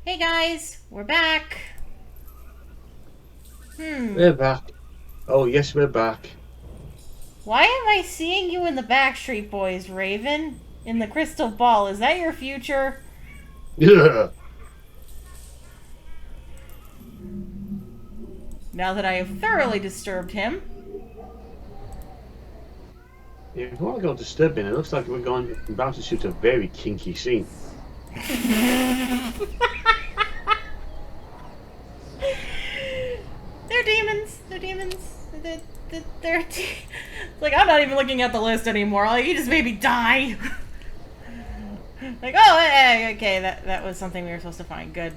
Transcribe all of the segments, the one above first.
Hey guys, we're back. We're back. Oh, yes, we're back. Why am I seeing you in the Backstreet Boys, Raven? In the crystal ball, is that your future? Yeah. Now that I have thoroughly disturbed him. If you want to go disturbing, it looks like we're going about to shoot a very kinky scene. They're demons. They're demons. Like, I'm not even looking at the list anymore. Like, he just made me die. Like, oh, okay, that was something we were supposed to find. Good.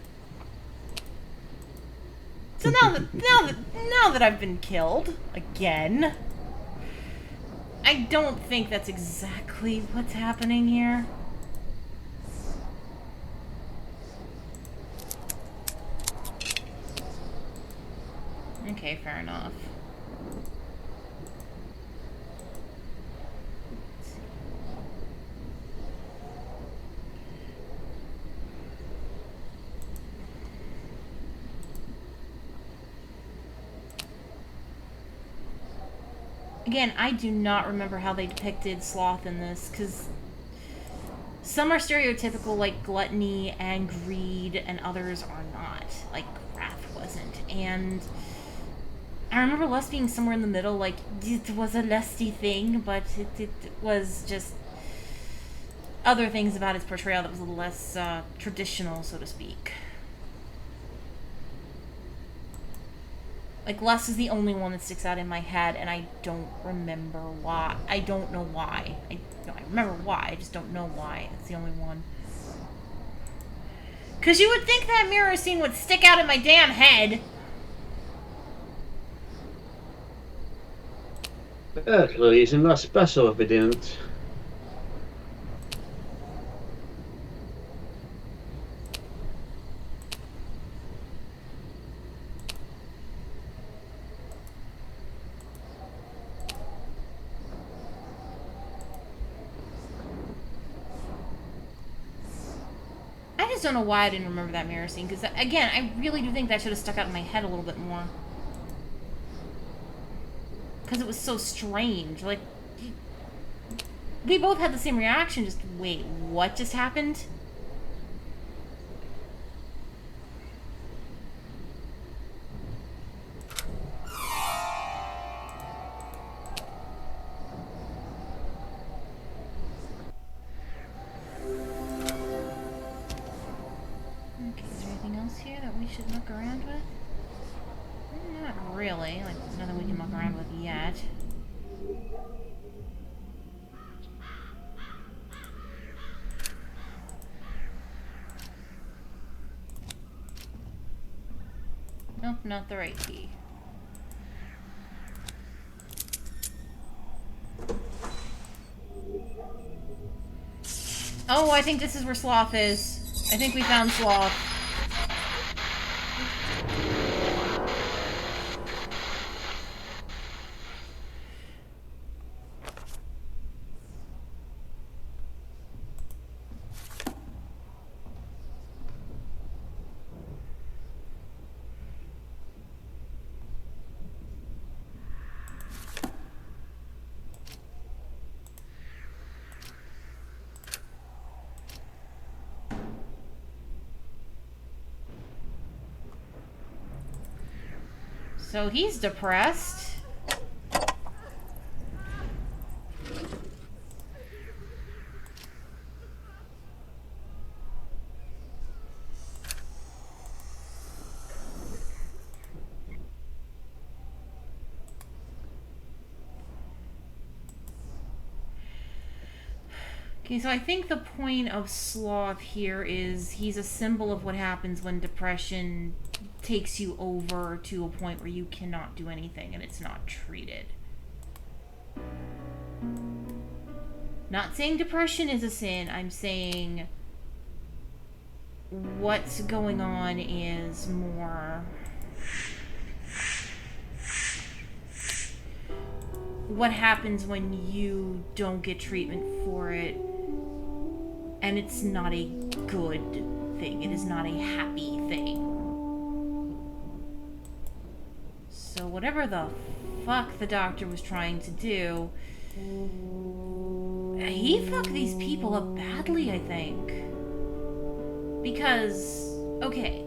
So now that I've been killed again, I don't think that's exactly what's happening here. Okay, fair enough. Again, I do not remember how they depicted sloth in this, because some are stereotypical, like gluttony and greed, and others are not. Like, wrath wasn't. And I remember lust being somewhere in the middle, like, it was a lusty thing, but it was just other things about its portrayal that was a little less traditional, so to speak. Like, lust is the only one that sticks out in my head, and I don't remember why. I don't know why. I remember why, I just don't know why. It's the only one. Because you would think that mirror scene would stick out in my damn head. Clearly, isn't that special if it didn't? I just don't know why I didn't remember that mirror scene. Because, again, I really do think that should have stuck out in my head a little bit more. Because it was so strange. Like, we both had the same reaction. Just, wait, what just happened? Okay, is there anything else here that we should muck around with? Not really. Like, nothing we can muck around with yet. Nope, not the right key. Oh, I think this is where Sloth is. I think we found Sloth. So he's depressed. Okay, so I think the point of Sloth here is he's a symbol of what happens when depression takes you over to a point where you cannot do anything and it's not treated. Not saying depression is a sin, I'm saying what's going on is more what happens when you don't get treatment for it and it's not a good thing. It is not a happy thing. So whatever the fuck the doctor was trying to do, he fucked these people up badly, I think. Because, okay,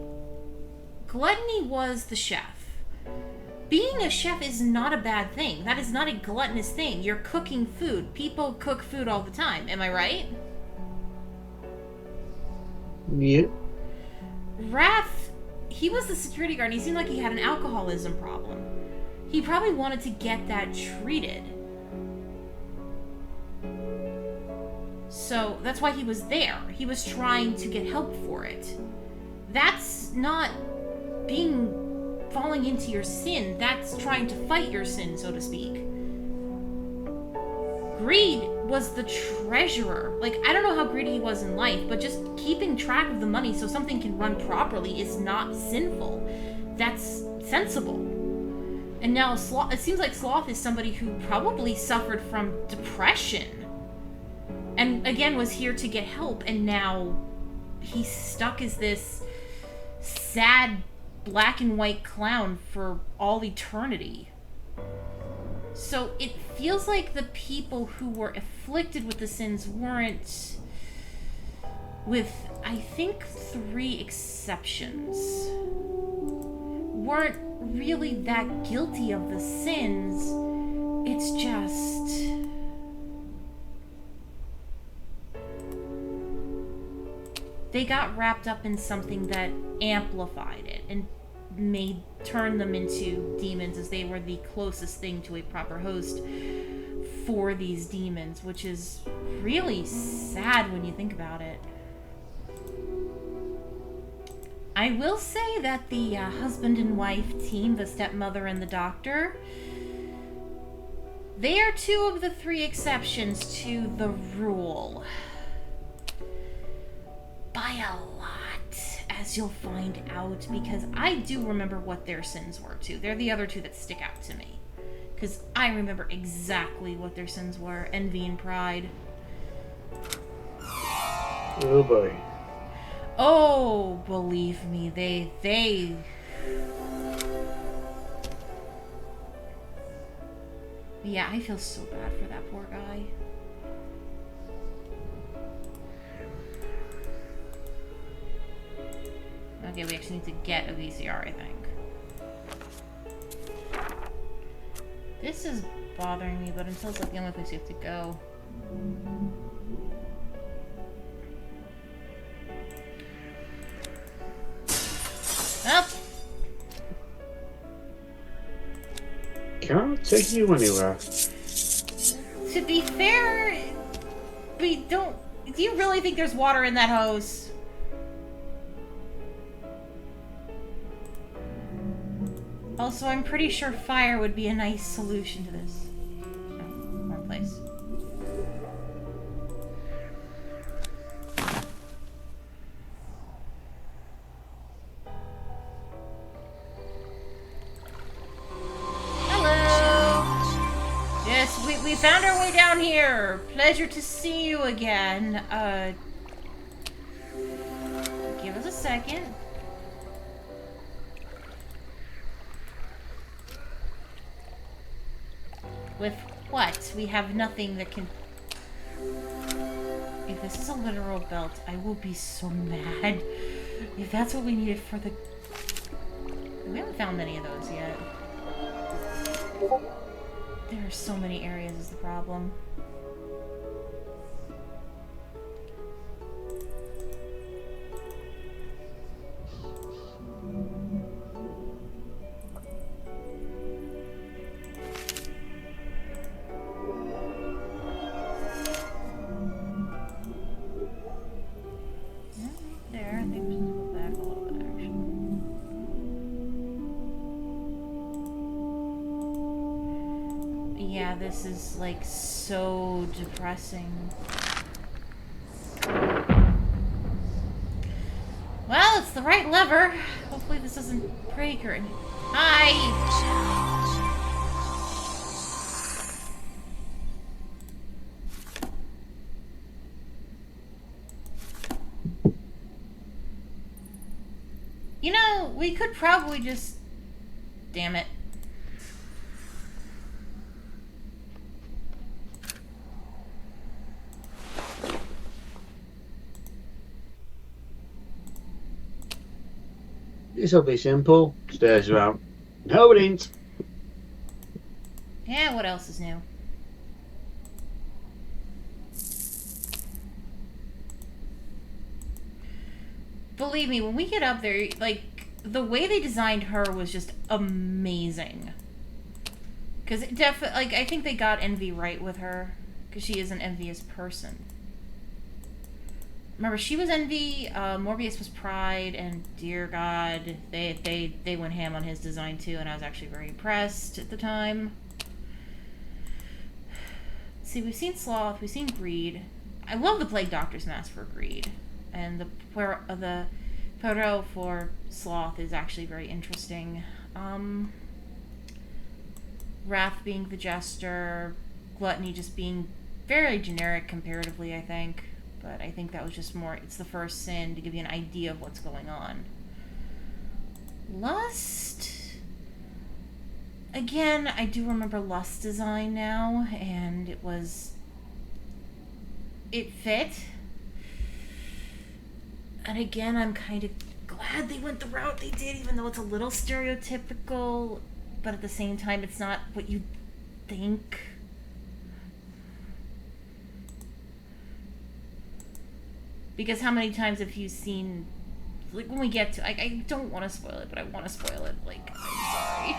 Gluttony was the chef. Being a chef is not a bad thing. That is not a gluttonous thing. You're cooking food. People cook food all the time. Am I right? Yeah. Wrath, he was the security guard. He seemed like he had an alcoholism problem. He probably wanted to get that treated. So that's why he was there. He was trying to get help for it. That's not falling into your sin. That's trying to fight your sin, so to speak. Greed was the treasurer. Like, I don't know how greedy he was in life, but just keeping track of the money so something can run properly is not sinful. That's sensible. And now it seems like Sloth is somebody who probably suffered from depression. And again, was here to get help, and now he's stuck as this sad black and white clown for all eternity. So it feels like the people who were afflicted with the sins weren't, with I think 3 exceptions, weren't really that guilty of the sins. It's just they got wrapped up in something that amplified it and turned them into demons, as they were the closest thing to a proper host for these demons, which is really sad when you think about it. I will say that the husband and wife team, the stepmother and the doctor, they are 2 of the 3 exceptions to the rule. By a lot, as you'll find out, because I do remember what their sins were too. They're the other 2 that stick out to me, because I remember exactly what their sins were: envy and pride. Oh boy. Oh, believe me, they yeah, I feel so bad for that poor guy. Okay, we actually need to get a VCR, I think. This is bothering me, but until it's like the only place you have to go. Up. Can't take you anywhere. To be fair, we don't. Do you really think there's water in that hose? Also, I'm pretty sure fire would be a nice solution to this. Oh, wrong place. Hello! Yes, we found our way down here. Pleasure to see you again. Give us a second. With what? We have nothing that can... If this is a literal belt, I will be so mad. If that's what we needed for the... We haven't found many of those yet. There are so many areas is the problem. This is like so depressing. Well, it's the right lever. Hopefully this doesn't break or anything. Hi! You know, we could probably just... Damn it. This'll be simple. Stairs are out. No, it ain't. Yeah, what else is new? Believe me, when we get up there, like, the way they designed her was just amazing. Because like, I think they got Envy right with her. Because she is an envious person. Remember, she was Envy, Morbius was Pride, and dear God, they went ham on his design too, and I was actually very impressed at the time. See, we've seen Sloth, we've seen Greed. I love the Plague Doctor's mask for Greed, and the photo for Sloth is actually very interesting. Wrath being the Jester, Gluttony just being very generic comparatively, I think. But I think that was just more, it's the first sin to give you an idea of what's going on. Lust. Again, I do remember Lust's design now, and it fit. And again, I'm kind of glad they went the route they did, even though it's a little stereotypical, but at the same time, it's not what you think. Because how many times have you seen, like, when we get to, I don't want to spoil it, but I want to spoil it, like, I'm sorry.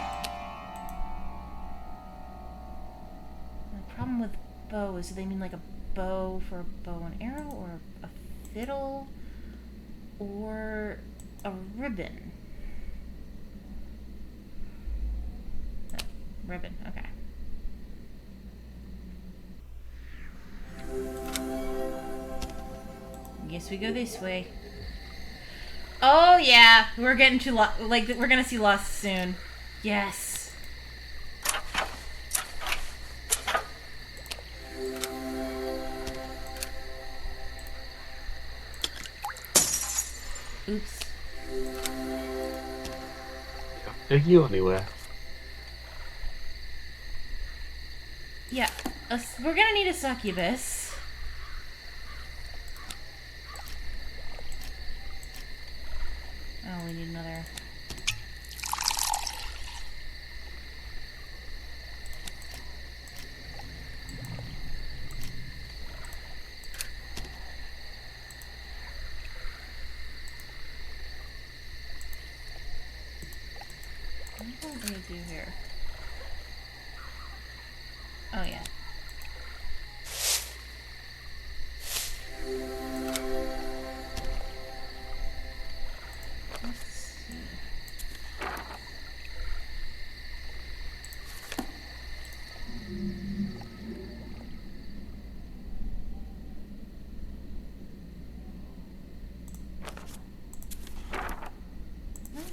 The problem with bow is, do they mean like a bow for a bow and arrow, or a fiddle, or a ribbon? No, ribbon, okay. Guess we go this way. Oh yeah, we're getting to like we're gonna see Lust soon. Yes. Oops. Can't take you anywhere. Yeah, we're gonna need a succubus. Oh, we need another. What do we do here? Oh, yeah.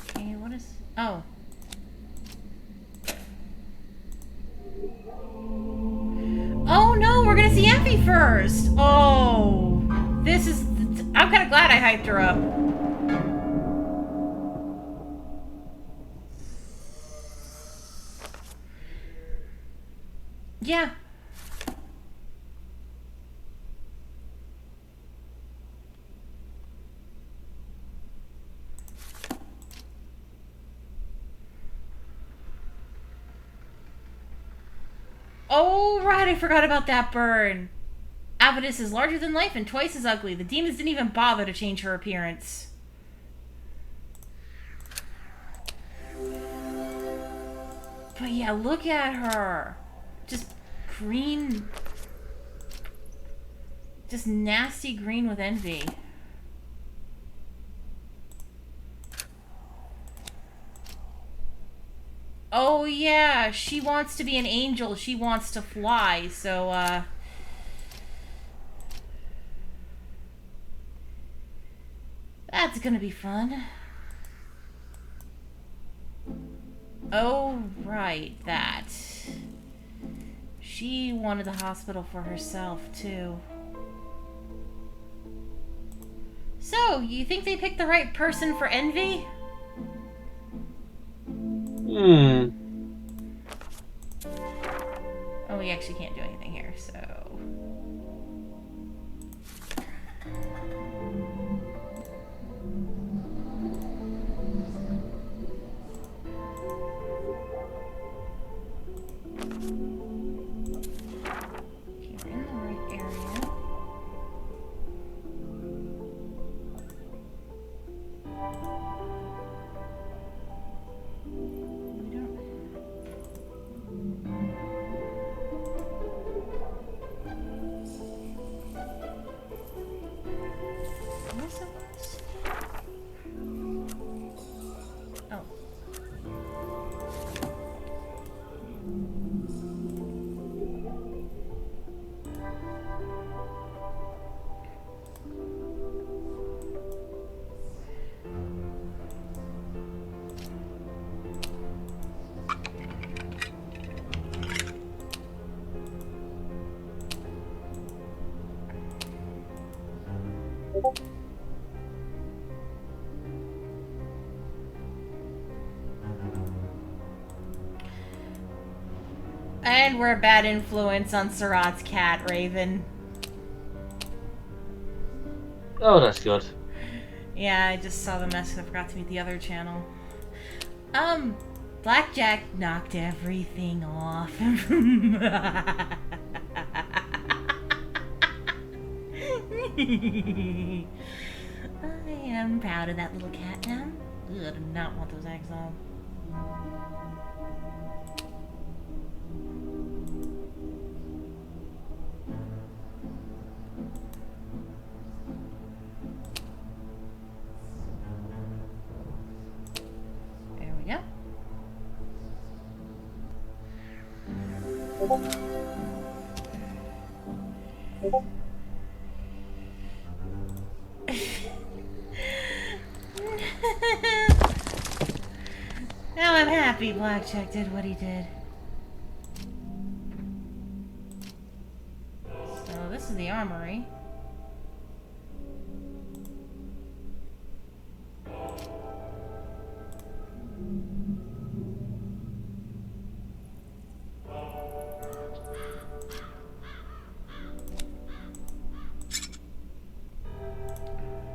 Okay, what is... Oh. Oh no, we're gonna see Effie first! Oh. This is... I'm kinda glad I hyped her up. Yeah. Oh, right, I forgot about that burn. Avidus is larger than life and twice as ugly. The demons didn't even bother to change her appearance. But yeah, look at her. Just green. Just nasty green with envy. Oh yeah, she wants to be an angel. She wants to fly, so that's gonna be fun. Oh, right, that. She wanted the hospital for herself, too. So, you think they picked the right person for Envy? Oh, we actually can't do anything here, so... Okay, we're in the right area. We don't... Where's the was? Oh. And we're a bad influence on Surat's cat, Raven. Oh, that's good. Yeah, I just saw the message. I forgot to mute the other channel. Blackjack knocked everything off. I am proud of that little cat now. Ugh, I do not want those eggs though. There we go. Now I'm happy Blackjack did what he did. So this is the armory.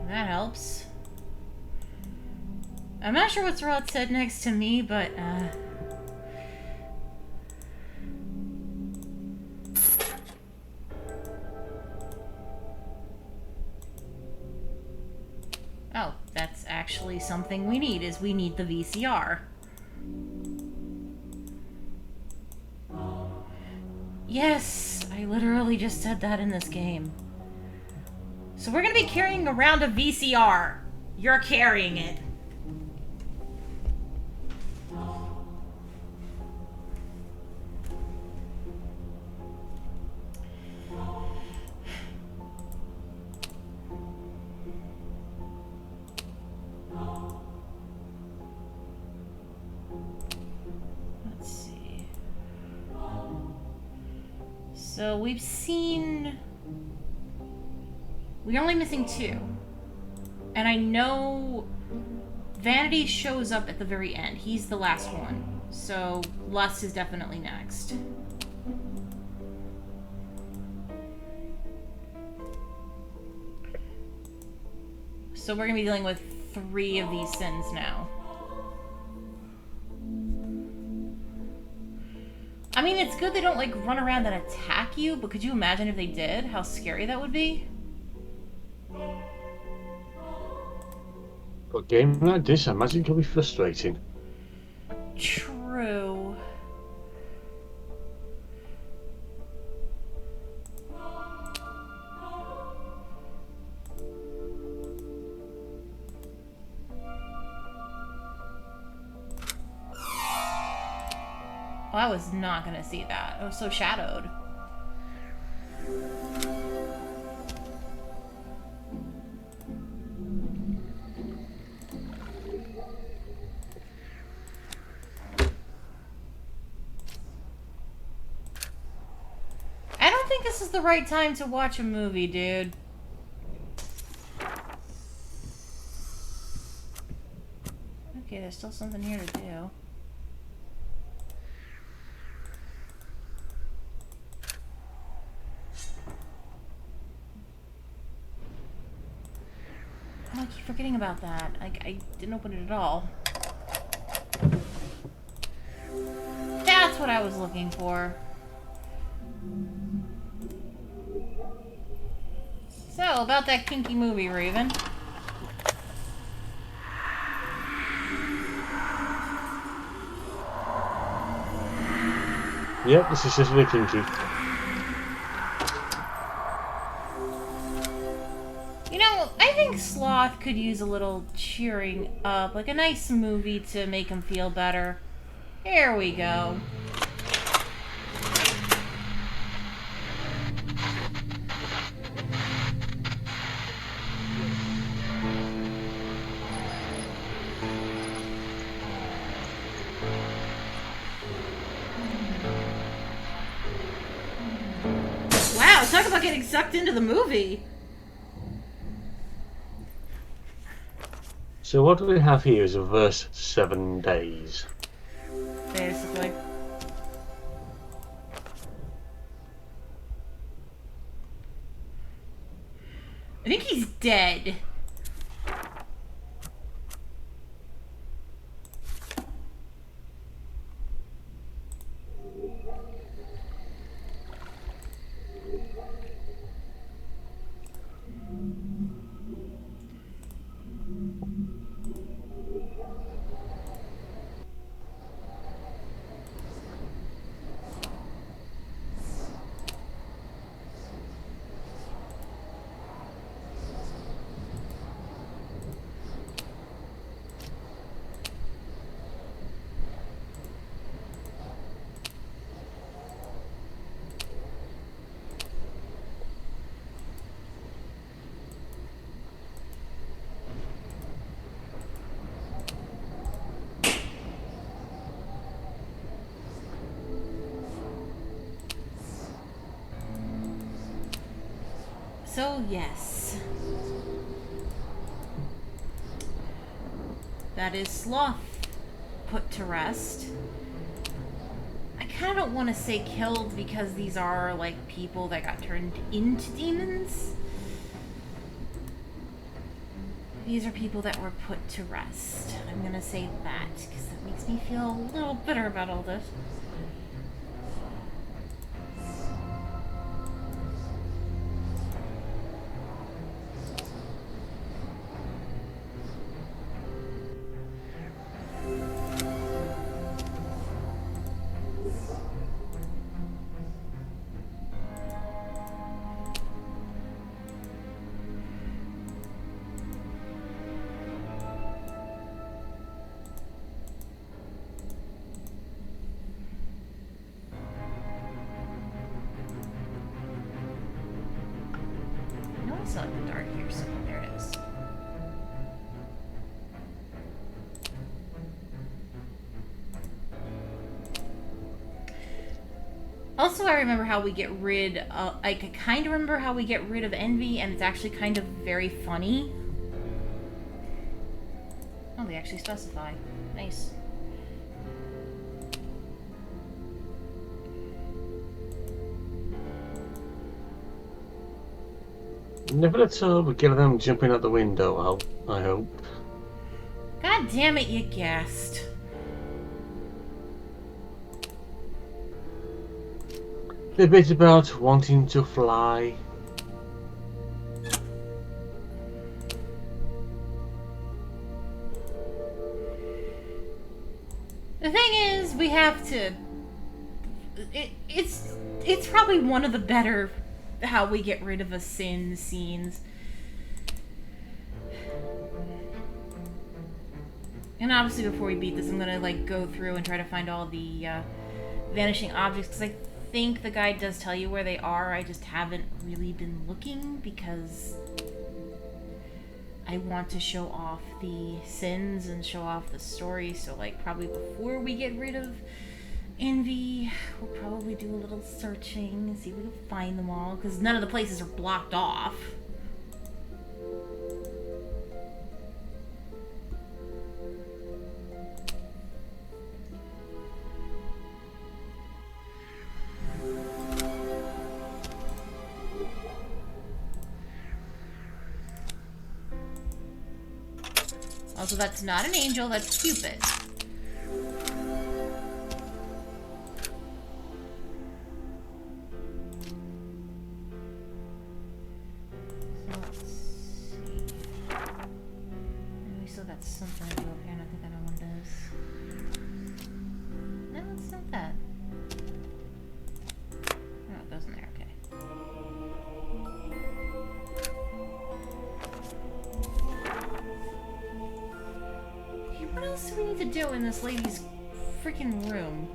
That helps. I'm not sure what Surat said next to me, but, oh, that's actually something we need, is we need the VCR. Yes, I literally just said that in this game. So we're gonna be carrying around a VCR. You're carrying it. Let's see. So we've seen... We're only missing 2. And I know Vanity shows up at the very end. He's the last one. So Lust is definitely next. So we're going to be dealing with 3 of these sins now. I mean, it's good they don't, like, run around and attack you, but could you imagine if they did? How scary that would be? But a game like this, I imagine, can be frustrating. True. Oh, I was not gonna see that. It was so shadowed. I don't think this is the right time to watch a movie, dude. Okay, there's still something here to do. I keep forgetting about that. I didn't open it at all. That's what I was looking for. So, about that kinky movie, Raven. Yep, this is just really kinky. You know, I think Sloth could use a little cheering up, like a nice movie to make him feel better. Here we go. Wow, talk about getting sucked into the movie. So what we have here is a verse 7 days. Basically. I think he's dead. So, yes. That is Sloth put to rest. I kind of don't want to say killed because these are, like, people that got turned into demons. These are people that were put to rest. I'm going to say that because that makes me feel a little bitter about all this. I saw it in the dark here, so there it is. Also, I remember how we get rid of... I kind of remember how we get rid of envy, and it's actually kind of very funny. Oh, they actually specify. Nice. Never let over get them jumping out the window, I hope. God damn it, you guessed. The bit about wanting to fly. The thing is, we have to... It's probably one of the better how we get rid of a sin scenes. And obviously before we beat this, I'm gonna like go through and try to find all the vanishing objects, because I think the guide does tell you where they are. I just haven't really been looking because I want to show off the sins and show off the story. So like probably before we get rid of envy, we'll probably do a little searching and see if we can find them all, because none of the places are blocked off. Also, that's not an angel, that's Cupid. So let's see. And we still got something to do over here, and I think that one does. No, it's not that. Oh, it goes in there, okay. Okay, what else do we need to do in this lady's freaking room?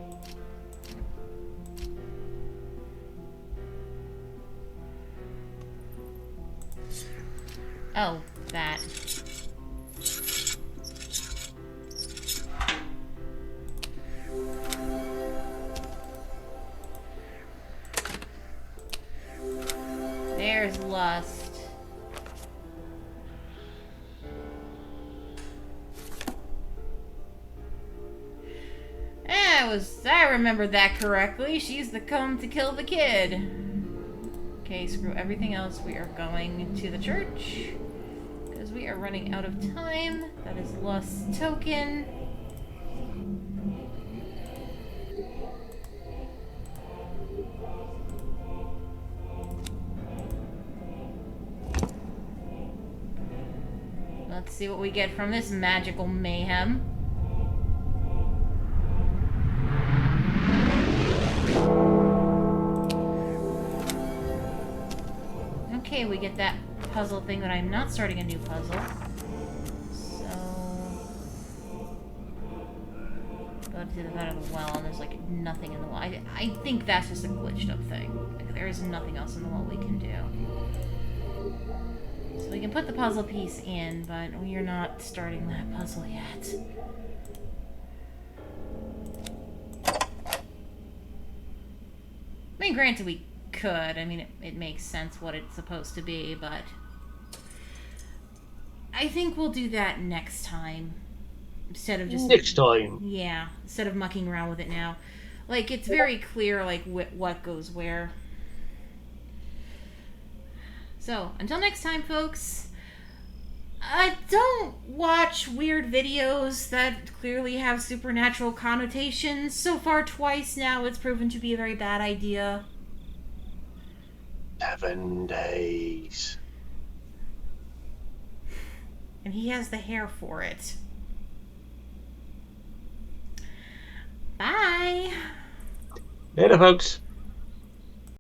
Oh, that. There's lust. I remember that correctly. She's the come to kill the kid. Okay, screw everything else. We are going to the church. Because we are running out of time. That is lust token. Let's see what we get from this magical mayhem. Okay, we get that puzzle thing, but I'm not starting a new puzzle. So... go to the side of the well, and there's, like, nothing in the wall. I think that's just a glitched up thing. Like, there is nothing else in the wall we can do. So we can put the puzzle piece in, but we are not starting that puzzle yet. I mean, granted, we could. I mean, it makes sense what it's supposed to be, but I think we'll do that next time. Instead of just... next time. Yeah, instead of mucking around with it now. Like, it's very clear, like, what goes where. So, until next time, folks, don't watch weird videos that clearly have supernatural connotations. So far, twice now, it's proven to be a very bad idea. 7 days. And he has the hair for it. Bye! Later, folks.